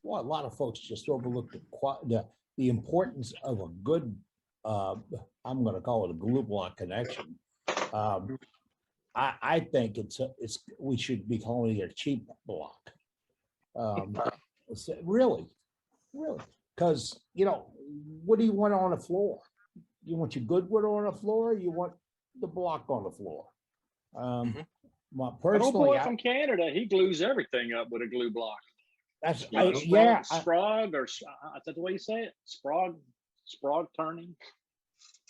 well, a lot of folks just overlook the importance of a good, I'm going to call it a glue block connection. I think we should be calling it a cheap block. Really, because what do you want on the floor? You want your good wood on the floor, or you want the block on the floor? Personally, boy from Canada, he glues everything up with a glue block. That's Sprague, or is that the way you say it? Sprague turning.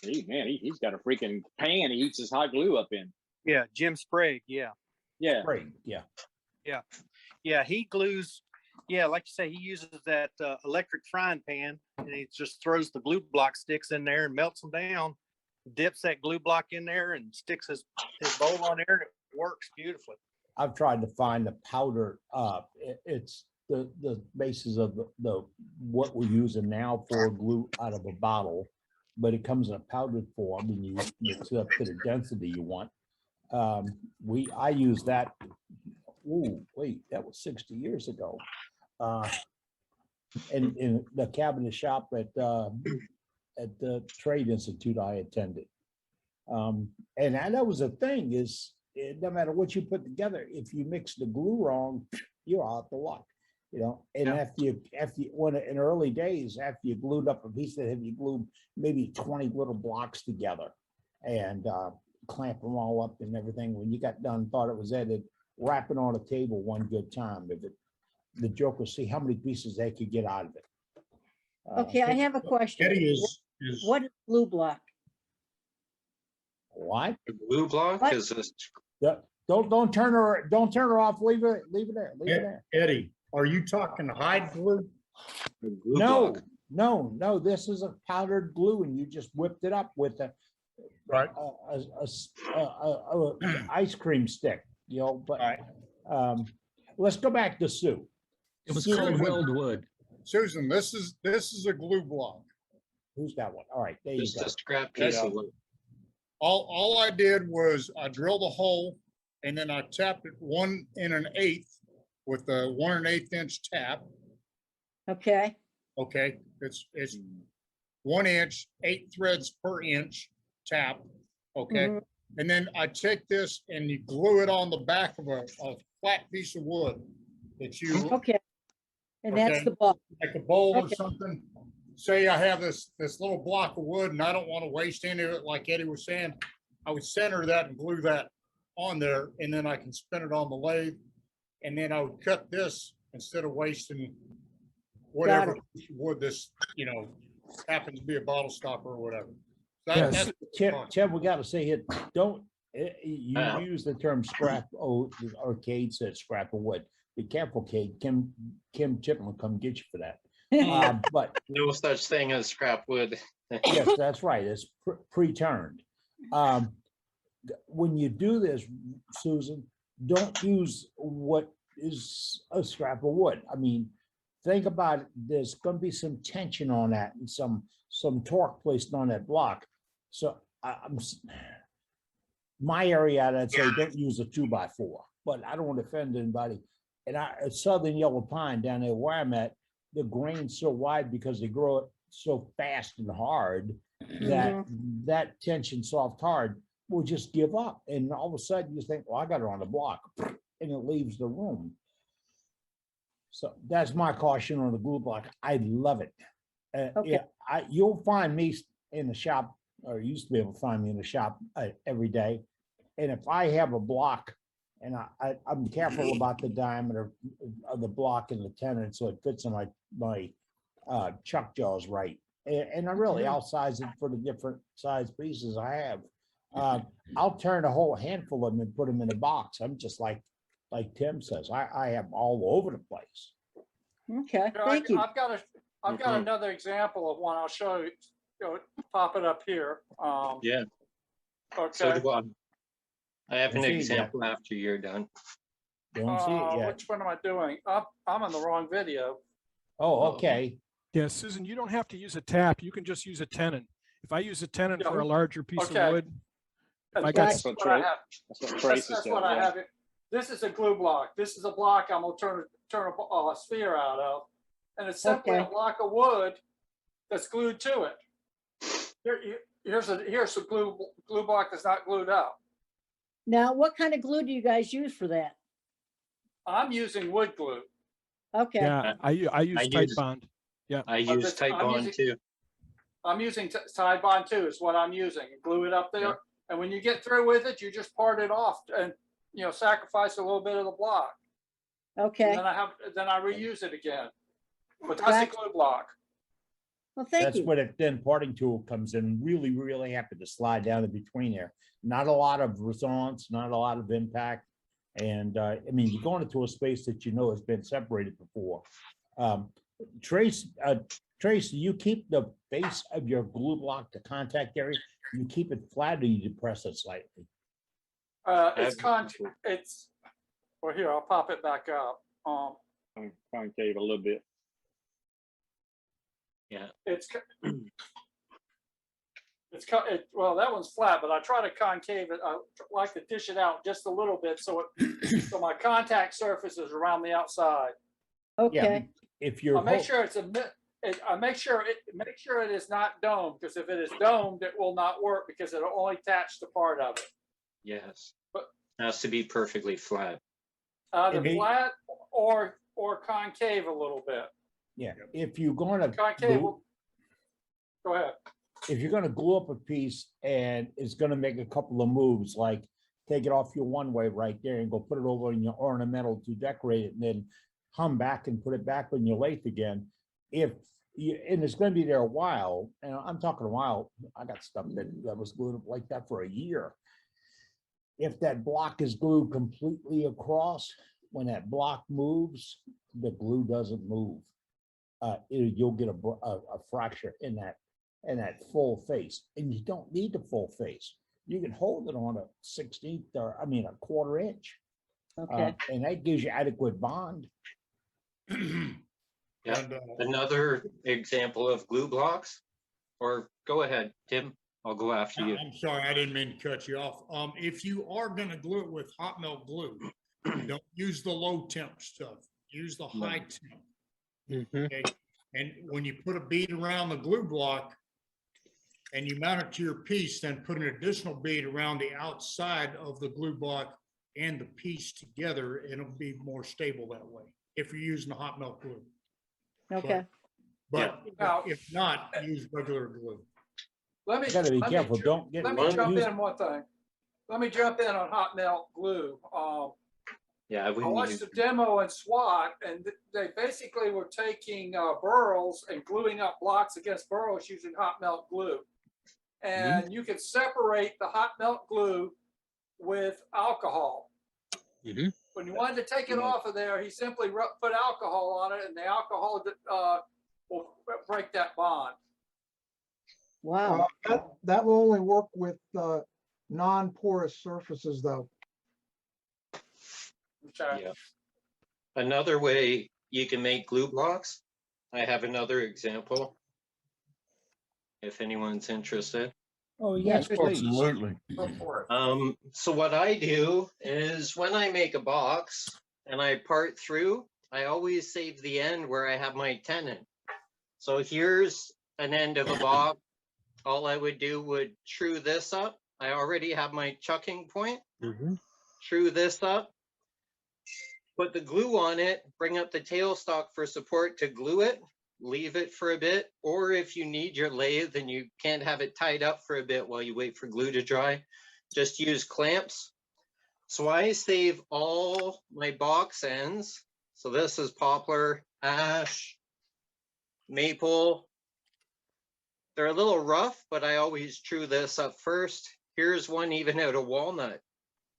He's got a freaking pan he heats his hot glue up in. Yeah, Jim Sprague. Yeah. Sprague, yeah. He glues. Yeah, like you say, he uses that electric frying pan, and he just throws the glue block sticks in there and melts them down, dips that glue block in there, and sticks his bowl on there, and it works beautifully. I've tried to find the powder. It's the basis of the what we're using now for glue out of a bottle, but it comes in a powdered form, and you mix it up to the density you want. I use that. Oh, wait, that was 60 years ago. In the cabinet shop at the Trade Institute I attended. And that was a thing, is no matter what you put together, if you mix the glue wrong, you're out the luck. And after you in early days, after you glued up a piece of it, you glued maybe 20 little blocks together and clamp them all up and everything. When you got done, thought it was edited, wrap it on a table one good time. The joke was see how many pieces they could get out of it. Okay, I have a question. What is glue block? What? A glue block What? is this. Don't turn her off. Leave it there. Eddie, are you talking hide glue? No. This is a powdered glue, and you just whipped it up with a ice cream stick. But let's go back to Sue. It was called Weldwood. Susan, this is a glue block. Who's got one? All right, there you Just go. a scrap piece of wood. All I did was I drilled a hole, and then I tapped it 1 1/8 with a 1 1/8 inch tap. Okay, Okay, it's 1 inch, 8 threads per inch tap. Okay, Mhm. and then I take this and you glue it on the back of a flat piece of wood that you okay. And that's Okay. the block. like a bowl or Okay. something. Say I have this little block of wood and I don't want to waste any of it, like Eddie was saying, I would center that and glue that on there, and then I can spin it on the lathe. And then I would cut this instead of wasting whatever piece of wood this, happens to be a bottle stopper or whatever. That's Tim, we got to say it. Don't you use the term scrap? Oh, the arcade said scrap of wood. Be careful, Kate. Kim Chipman will come get you for that. But No such thing as scrap wood. yes, that's right. It's pre-turned. When you do this, Susan, don't use what is a scrap of wood. I mean, think about it. There's going to be some tension on that and some torque placed on that block. So my area, I'd say don't use a 2x4, but I don't want to offend anybody. And Southern Yellow Pine down there where I'm at, the grain's so wide because they grow it so fast and hard that that tension soft hard will just give up. And all of a sudden you think, well, I got it on the block, and it leaves the room. So that's my caution on the glue block. I love it. Okay. Yeah, you'll find me in the shop, or used to be able to find me in the shop every day. And if I have a block, and I'm careful about the diameter of the block and the tenon, so it fits in my chuck jaws right. And I'll size it for the different size pieces I have. I'll turn a whole handful of them and put them in a box. I'm just like Tim says, I have all over the place. Okay, thank you. I've got another example of one. I'll show you. Pop it up here. Yeah. Okay. So do I. I have an See, example after you're done. Don't see it yet. Which one am I doing? I'm on the wrong video. Oh, okay. Yeah, Susan, you don't have to use a tap. You can just use a tenon. If I use a tenon for a larger piece Okay. of wood, if I got That's what I have. That's what Trace That's said. what I have. This is a glue block. This is a block I'm gonna turn a sphere out of, and it's simply a Okay. block of wood that's glued to it. Here's a glue block that's not glued up. Now, what kind of glue do you guys use for that? I'm using wood glue. Okay, Yeah, I use Tite use- Bond. I use that's- Type I'm Bond using- too. I'm using Tide Bond 2 is what I'm using. Glue it up there. Yeah. And when you get through with it, you just part it off and, sacrifice a little bit of the block. And okay. then I reuse it again. But that's a glue block. Well, thank That's you. where the thin parting tool comes in. Really, really happy to slide down in between there. Not a lot of resonance, not a lot of impact. And I mean, you're going into a space that you know has been separated before. Trace, you keep the base of your glue block, the contact area, you keep it flat or you depress it slightly? Well, here, I'll pop it back up. Concave a little bit. Well, that one's flat, but I try to concave it. I like to dish it out just a little bit so my contact surface is around the outside. Okay, If you're. I'll make sure make sure it is not domed, because if it is domed, it will not work because it'll only attach to part of it. Yes. But- Has to be perfectly flat. Either It may- flat or concave a little bit. Yeah, if you're gonna. Concave. glue- Go ahead. If you're gonna glue up a piece and it's gonna make a couple of moves, like take it off your one way right there and go put it over in your ornamental to decorate it and then hum back and put it back on your lathe again. And it's gonna be there a while, and I'm talking a while, I got stuff that was glued up like that for a year. If that block is glued completely across, when that block moves, the glue doesn't move. You'll get a fracture in that full face, and you don't need the full face. You can hold it on a 1/16 or a 1/4 inch. okay. And that gives you adequate bond. Yeah. And, Another example of glue blocks, or go ahead, Tim, I'll go after you. I'm sorry, I didn't mean to cut you off. If you are gonna glue it with hot melt glue, don't use the low temp stuff. Use the high temp. Okay? And when you put a bead around the glue block and you mount it to your piece, then put an additional bead around the outside of the glue block and the piece together, and it'll be more stable that way if you're using the hot melt glue. Okay, But Now- if not, use regular glue. Let me. You gotta be let me careful, ju- don't get. Let me don't jump use- in one thing. Let me jump in on hot melt glue. Yeah, I watched the demo in SWAT, and they basically were taking burls and gluing up blocks against burls using hot melt glue. And you could separate the hot melt glue with alcohol. When you wanted to take it off of there, he simply put alcohol on it, and the alcohol will break that bond. wow. That will only work with non-porous surfaces, though. Okay. Yeah. Another way you can make glue blocks, I have another example. If anyone's interested. Oh, yes, please. Absolutely. Go for it. So what I do is when I make a box and I part through, I always save the end where I have my tenon. So here's an end of a box. All I would do would true this up. I already have my chucking point. True this up. Put the glue on it, bring up the tailstock for support to glue it, leave it for a bit, or if you need your lathe and you can't have it tied up for a bit while you wait for glue to dry, just use clamps. So I save all my box ends. So this is poplar, ash, maple. They're a little rough, but I always true this up first. Here's one even out of walnut.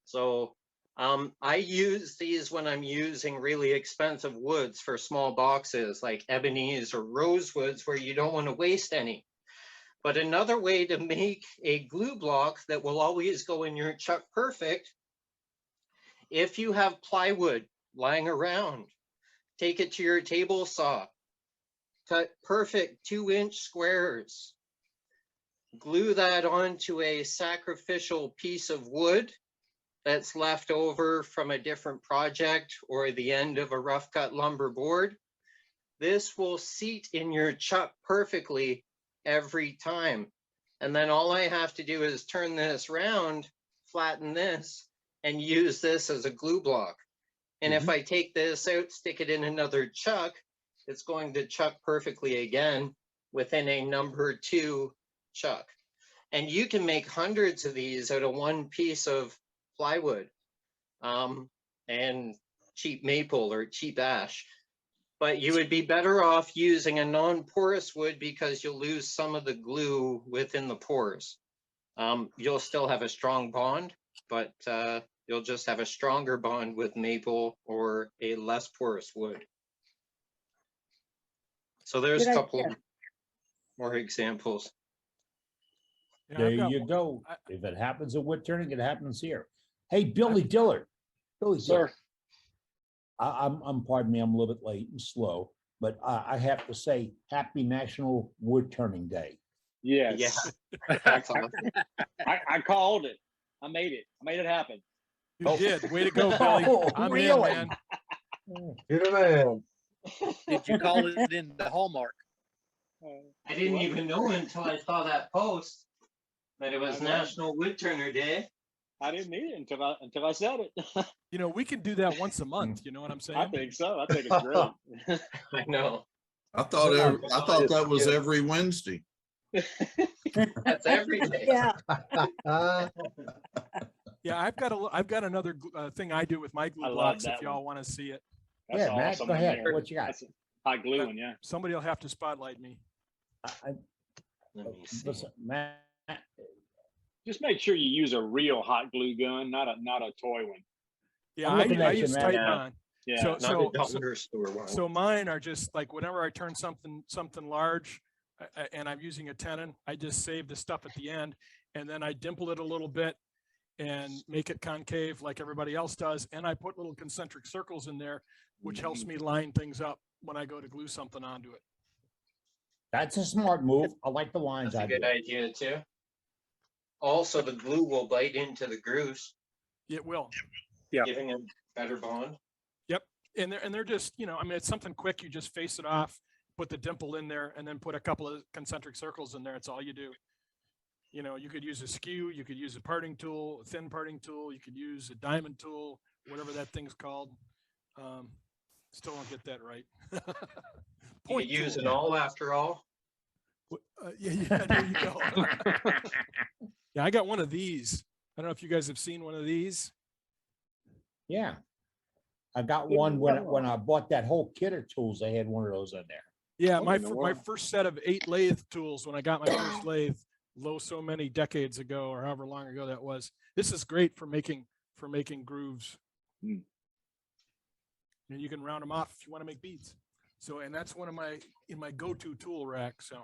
So I use these when I'm using really expensive woods for small boxes like ebonies or rosewoods where you don't want to waste any. But another way to make a glue block that will always go in your Chuck Perfect, if you have plywood lying around, take it to your table saw, cut perfect 2-inch squares, glue that onto a sacrificial piece of wood that's left over from a different project or the end of a rough cut lumber board. this will seat in your chuck perfectly every time. And then all I have to do is turn this round, flatten this, and use this as a glue block. And if I take this out, stick it in another chuck, it's going to chuck perfectly again within a number 2 chuck. And you can make hundreds of these out of one piece of plywood and cheap maple or cheap ash. But you would be better off using a non-porous wood because you'll lose some of the glue within the pores. You'll still have a strong bond, but you'll just have a stronger bond with maple or a less porous wood. So there's Good a couple idea. more examples. Yeah, There I've got you one- go. I- If it happens at wood turning, it happens here. Hey, Billy Dillard. Billy Dillard. Sir, I'm, pardon me, I'm a little bit late and slow, but I have to say, happy National Wood Turning Day. yes. Yeah, that's awesome. I called it. I made it. I made it happen. You did. Way to go, Billy. Oh, I'm in, really? man. You're the man. Did you call it in the Hallmark? I didn't even know until I saw that post that it was I know. National Wood Turner Day. I didn't need it until I said it. You know, we can do that once a month. You know what I'm saying? I think so. I think it's great. I know. I thought that was every Wednesday. That's every day. Yeah, Yeah, I've got another thing I do with my I glue love blocks. that If y'all one. want to see it, That's Yeah, Matt, awesome go in ahead. there. What you got? That's hot gluing, yeah. somebody will have to spotlight me. I- Let me see. listen, Matt, Just make sure you use a real hot glue gun, not a toy one. Yeah, I'm looking I at you, use man. Titebond. Yeah. So, Not so, a dollar store one. so mine are just like whenever I turn something large and I'm using a tenon, I just save the stuff at the end and then I dimple it a little bit and make it concave like everybody else does. And I put little concentric circles in there, which helps me line things up when I go to glue something onto it. that's a smart move. I like the lines That's a good idea. idea too. Also, the glue will bite into the grooves, It will. Yeah. giving a better bond. And they're just, you know, I mean, it's something quick. You just face it off, put the dimple in there and then put a couple of concentric circles in there. It's all you do. You know, you could use a skew, you could use a parting tool, a thin parting tool, you could use a diamond tool, whatever that thing's called. Still don't get that right. You could use tool. it all after all. Yeah, there you go. Yeah, I got one of these. I don't know if you guys have seen one of these. Yeah. I got one when I bought that whole kit of tools, I had one of those in there. Yeah, What my in the my world? first set of 8 lathe tools when I got my first lathe, so many decades ago or however long ago that was. This is great for making grooves. Hmm. And you can round them off if you want to make beads. So, and that's one of my go-to tool rack. So